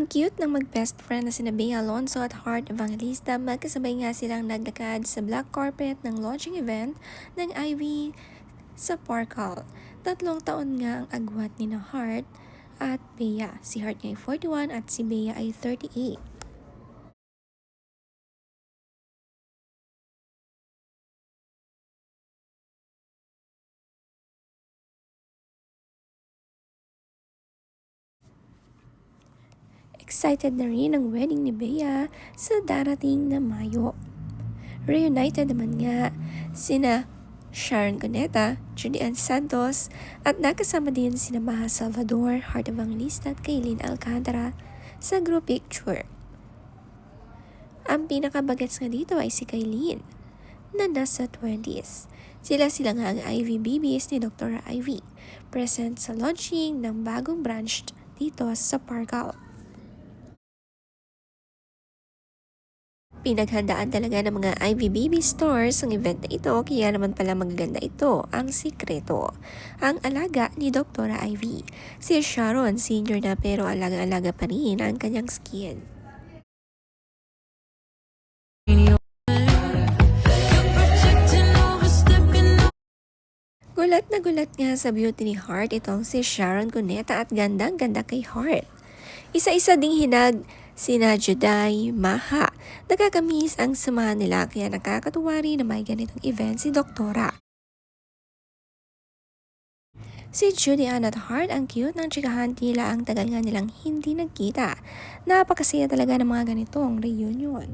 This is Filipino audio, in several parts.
cute ng mag-best friend na sina Bea Alonzo at Heart Evangelista. Magkasabay nga silang naglakad sa black carpet ng launching event ng Ivy sa Parkal. 3 taon nga ang agwat ni na Heart at Bea. Si Heart ay 41 at si Bea ay 38. Excited na rin ang wedding ni Bea sa darating na Mayo. Reunited naman nga sina Sharon Cuneta, Judy Ann Santos at nakasama din sina Maha Salvador, Heart Evangelista at Kaylin Alcantara sa group picture. Ang pinakabagets nga dito ay si Kaylin na nasa 20s. Sila nga ang Ivy BBs ni Dr. Ivy, present sa launching ng bagong branch dito sa Parkal. Pinaghandaan talaga ng mga Ivy BB stores ang event na ito, kaya naman pala magaganda ito ang sikreto. Ang alaga ni Dr. Ivy. Si Sharon, senior na pero alaga-alaga pa rin ang kanyang skin. Gulat na gulat nga sa beauty ni Heart itong si Sharon Cuneta at gandang-ganda kay Heart. Isa-isa ding hinag sina Juday, Maha. Nagkakamis ang samahan nila kaya nakakatuwa rin na may ganitong event si Doktora. Si Judy Ann at Heart ang cute ng chikahan, tila ang tagal nga nilang hindi nagkita. Napakasaya talaga ng mga ganitong reunion.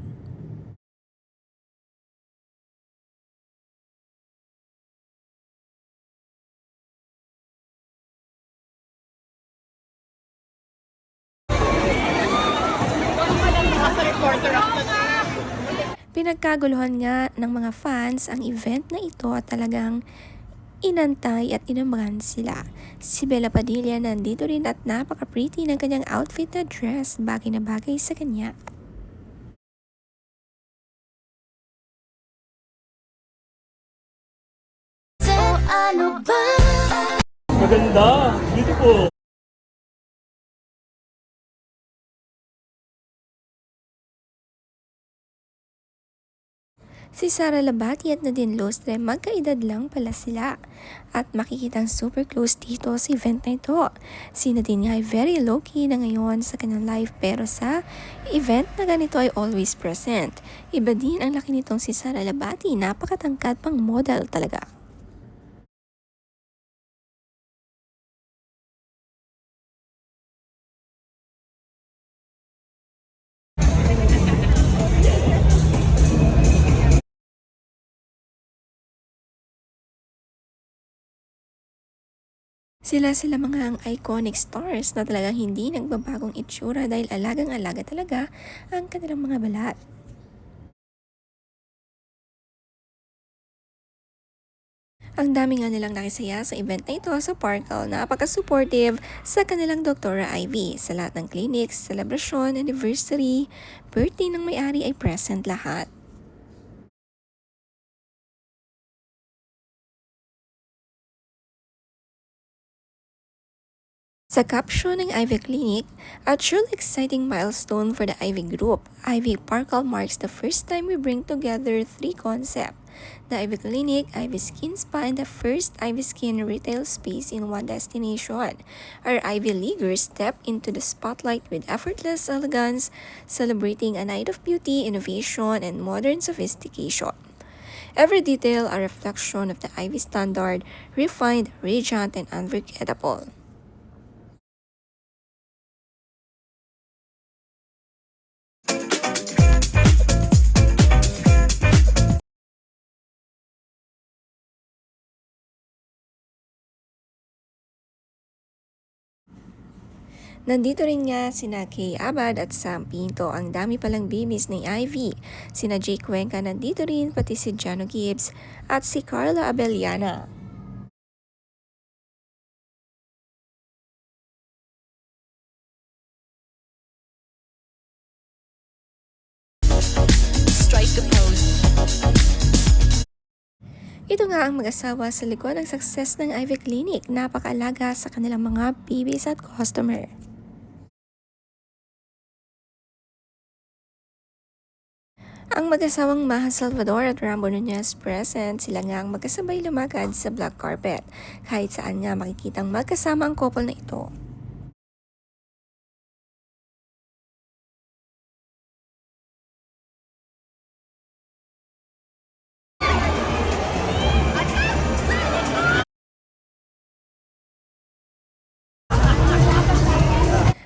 Pinagkaguluhan nga ng mga fans ang event na ito at talagang inantay at inabangan sila. Si Bella Padilla nandito rin at napaka-pretty ng kanyang outfit na dress, bagay na bagay sa kanya. Ano ba? Maganda, beautiful. Si Sara Labati at Nadine Lustre, magkaedad lang pala sila. At makikitang super close dito sa event na ito. Si Nadine nga ay very low-key na ngayon sa kanyang life, pero sa event na ganito ay always present. Iba din ang laki nitong si Sara Labati, napakatangkad pang model talaga. Sila mga ang iconic stars na talagang hindi nagbabagong itsura dahil alagang-alaga talaga ang kanilang mga balat. Ang dami nga nilang nakisaya sa event na ito sa Parkal, napaka-supportive sa kanilang Dr. Ivy. Sa lahat ng clinics, celebration, anniversary, birthday ng may-ari ay present lahat. Sa caption ng Ivy Clinic, a truly exciting milestone for the Ivy Group. Ivy Parkal marks the first time we bring together 3 concepts: the Ivy Clinic, Ivy Skin Spa, and the first Ivy Skin retail space in one destination. Our Ivy Leaguers step into the spotlight with effortless elegance, celebrating a night of beauty, innovation, and modern sophistication. Every detail a reflection of the Ivy standard, refined, radiant, and unforgettable. Nandito rin nga sina Kay Abad at Sam Pinto. Ang dami palang babies ni Ivy. Sina Jay Cuenca nandito rin, pati si Jano Gibbs at si Carla Abellana. Strike a pose. Ito nga ang mag-asawa sa likod ng success ng Ivy Clinic. Napakaalaga sa kanilang mga babies at customer. Ang mag-asawang Maha Salvador at Rambo Nunez present, sila nga ang magkasabay lumakad sa black carpet. Kahit saan nga makikitang magkasama ang couple na ito.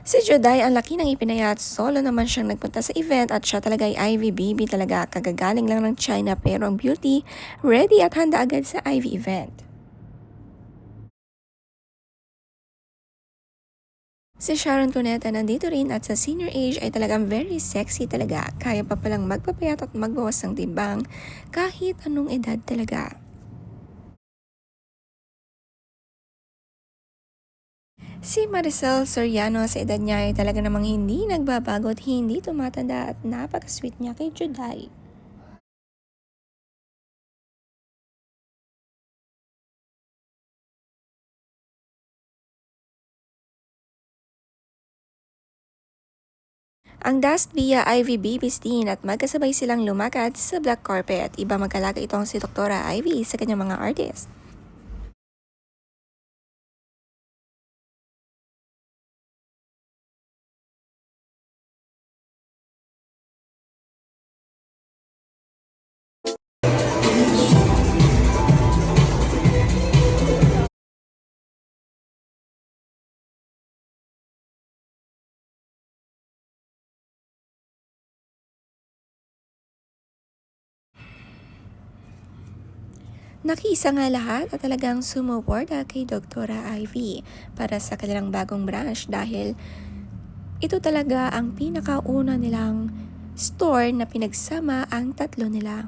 Si Juday ang laki ng ipinayat, solo naman siyang nagpunta sa event at siya talaga ay Ivy baby talaga, kagagaling lang ng China pero ang beauty, ready at handa agad sa Ivy event. Si Sharon Cuneta nandito rin at sa senior age ay talagang very sexy talaga, kaya pa palang magpapayat at magbawas ng timbang kahit anong edad talaga. Si Maricel Soriano sa edad niya ay talaga namang hindi nagbabago at hindi tumatanda at napaka-sweet niya kay Juday. Ang Dust via Ivy Bibistin at magkasabay silang lumakad sa black carpet. Iba magkalaga itong si Doktora Ivy sa kanyang mga artist. Nakiisa nga lahat at talagang sumuporta kay Doktora Ivy para sa kanilang bagong branch dahil ito talaga ang pinakauna nilang store na pinagsama ang tatlo nila.